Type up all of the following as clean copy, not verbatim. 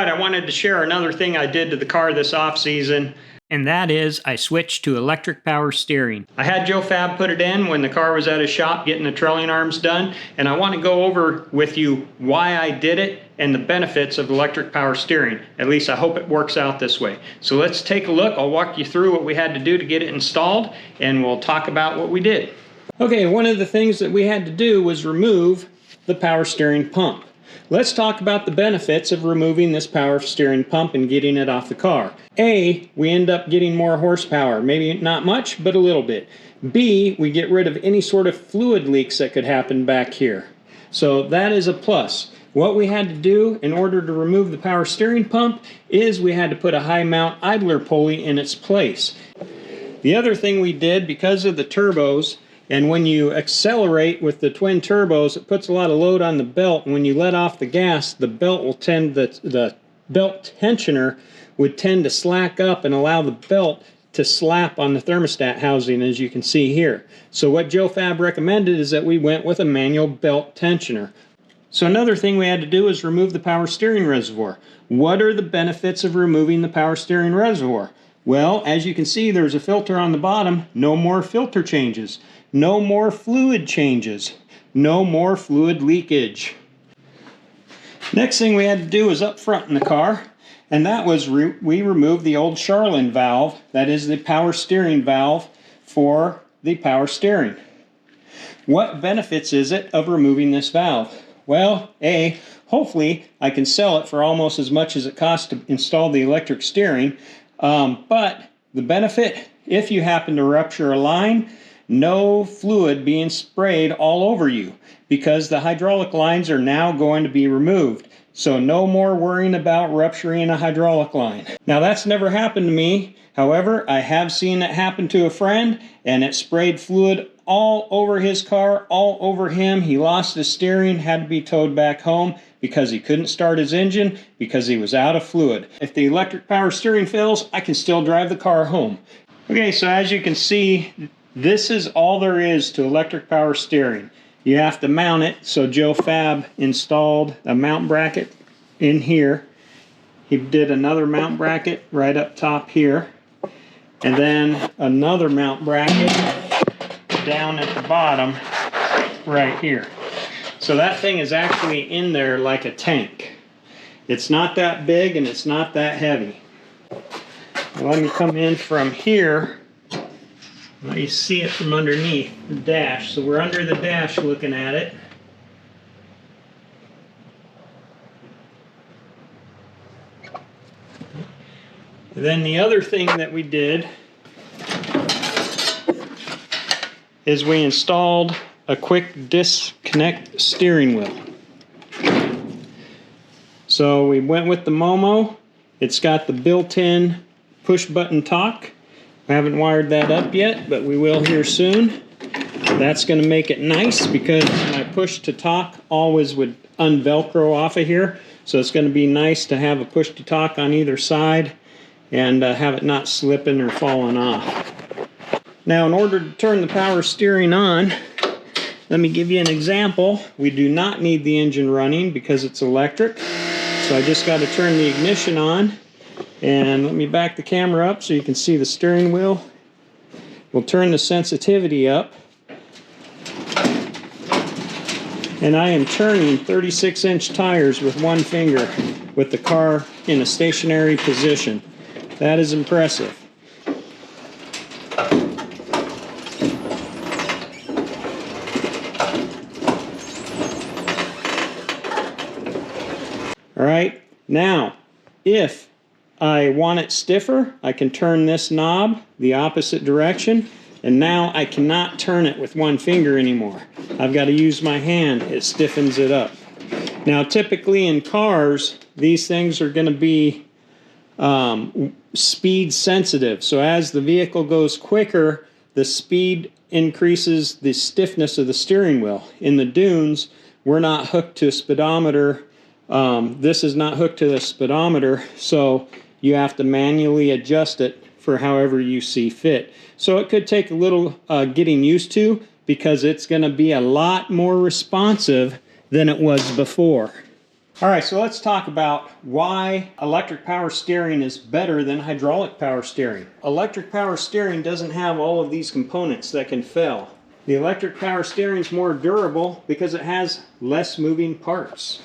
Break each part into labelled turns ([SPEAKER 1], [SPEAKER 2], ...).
[SPEAKER 1] Alright, I wanted to share another thing I did to the car this off-season, and that is I switched to electric power steering. I had Joe Fab put it in when the car was at his shop getting the trailing arms done, and I want to go over with you why I did it and the benefits of electric power steering. At least I hope it works out this way. So let's take a look. I'll walk you through what we had to do to get it installed, and we'll talk about what we did. Okay, one of the things that we had to do was remove the power steering pump. Let's talk about the benefits of removing this power steering pump and getting it off the car. A, we end up getting more horsepower. Maybe not much, but a little bit. B, we get rid of any sort of fluid leaks that could happen back here. So that is a plus. What we had to do in order to remove the power steering pump is we had to put a high mount idler pulley in its place. The other thing we did, because of the turbos, and when you accelerate with the twin turbos, it puts a lot of load on the belt. And when you let off the gas, the belt will tend, the belt tensioner would tend to slack up and allow the belt to slap on the thermostat housing, as you can see here. So what Joe Fab recommended is that we went with a manual belt tensioner. So another thing we had to do is remove the power steering reservoir. What are the benefits of removing the power steering reservoir? Well, as you can see, there's a filter on the bottom. No more filter changes. No more fluid changes. No more fluid leakage. Next thing we had to do was up front in the car, and that was we removed the old Charlin valve. That is the power steering valve for the power steering. What benefits is it of removing this valve? Well, A, hopefully I can sell it for almost as much as it costs to install the electric steering. But the benefit, if you happen to rupture a line, no fluid being sprayed all over you, because the hydraulic lines are now going to be removed. So no more worrying about rupturing a hydraulic line. Now that's never happened to me. However, I have seen it happen to a friend, and it sprayed fluid all over his car, all over him. He lost his steering, had to be towed back home because he couldn't start his engine because he was out of fluid. If the electric power steering fails, I can still drive the car home. Okay, so as you can see, this is all there is to electric power steering. You have to mount it, so Joe Fab installed a mount bracket in here. He did another mount bracket right up top here, and then another mount bracket down at the bottom right here. So that thing is actually in there like a tank. It's not that big and it's not that heavy. Now let me come in from here. Now you see it from underneath the dash. So we're under the dash looking at it. And then the other thing that we did is we installed a quick disconnect steering wheel. So we went with the Momo. It's got the built-in push button talk. I haven't wired that up yet, but we will here soon. That's going to make it nice because my push to talk always would unvelcro off of here. So it's going to be nice to have a push to talk on either side and have it not slipping or falling off. Now, in order to turn the power steering on, let me give you an example. We do not need the engine running because it's electric. So I just got to turn the ignition on. And let me back the camera up so you can see the steering wheel. We'll turn the sensitivity up. And I am turning 36-inch tires with one finger with the car in a stationary position. That is impressive. All right, now, if I want it stiffer, I can turn this knob the opposite direction, and now I cannot turn it with one finger anymore. I've got to use my hand. It stiffens it up. Now, typically in cars, these things are going to be speed sensitive. So as the vehicle goes quicker, the speed increases the stiffness of the steering wheel. In the dunes, we're not hooked to a speedometer. This is not hooked to the speedometer, so you have to manually adjust it for however you see fit. So it could take a little getting used to because it's going to be a lot more responsive than it was before. All right, so let's talk about why electric power steering is better than hydraulic power steering. Electric power steering doesn't have all of these components that can fail. The electric power steering is more durable because it has less moving parts.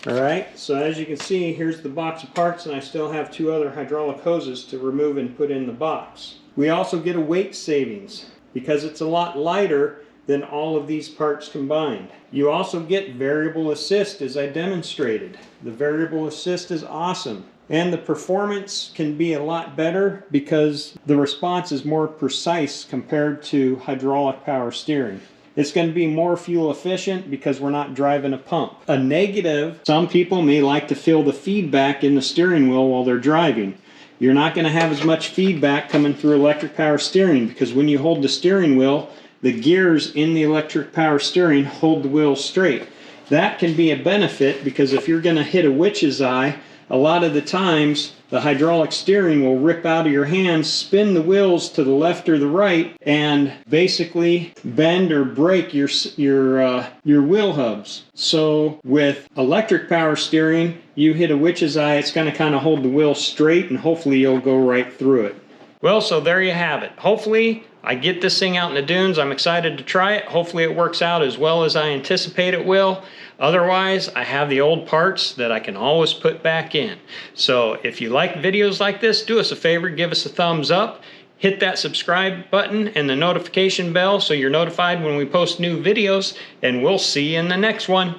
[SPEAKER 1] All right, so as you can see, here's the box of parts, and I still have 2 other hydraulic hoses to remove and put in the box. We also get a weight savings because it's a lot lighter than all of these parts combined. You also get variable assist, as I demonstrated. The variable assist is awesome. And the performance can be a lot better because the response is more precise compared to hydraulic power steering. It's going to be more fuel efficient because we're not driving a pump. A negative, some people may like to feel the feedback in the steering wheel while they're driving. You're not going to have as much feedback coming through electric power steering because when you hold the steering wheel, the gears in the electric power steering hold the wheel straight. That can be a benefit because if you're going to hit a witch's eye, a lot of the times the hydraulic steering will rip out of your hands, spin the wheels to the left or the right, and basically bend or break your wheel hubs. So with electric power steering, you hit a witch's eye, it's going to kind of hold the wheel straight, and hopefully you'll go right through it. Well, so there you have it. Hopefully I get this thing out in the dunes. I'm excited to try it. Hopefully it works out as well as I anticipate it will. Otherwise, I have the old parts that I can always put back in. So if you like videos like this, do us a favor, give us a thumbs up. Hit that subscribe button and the notification bell so you're notified when we post new videos, and we'll see you in the next one.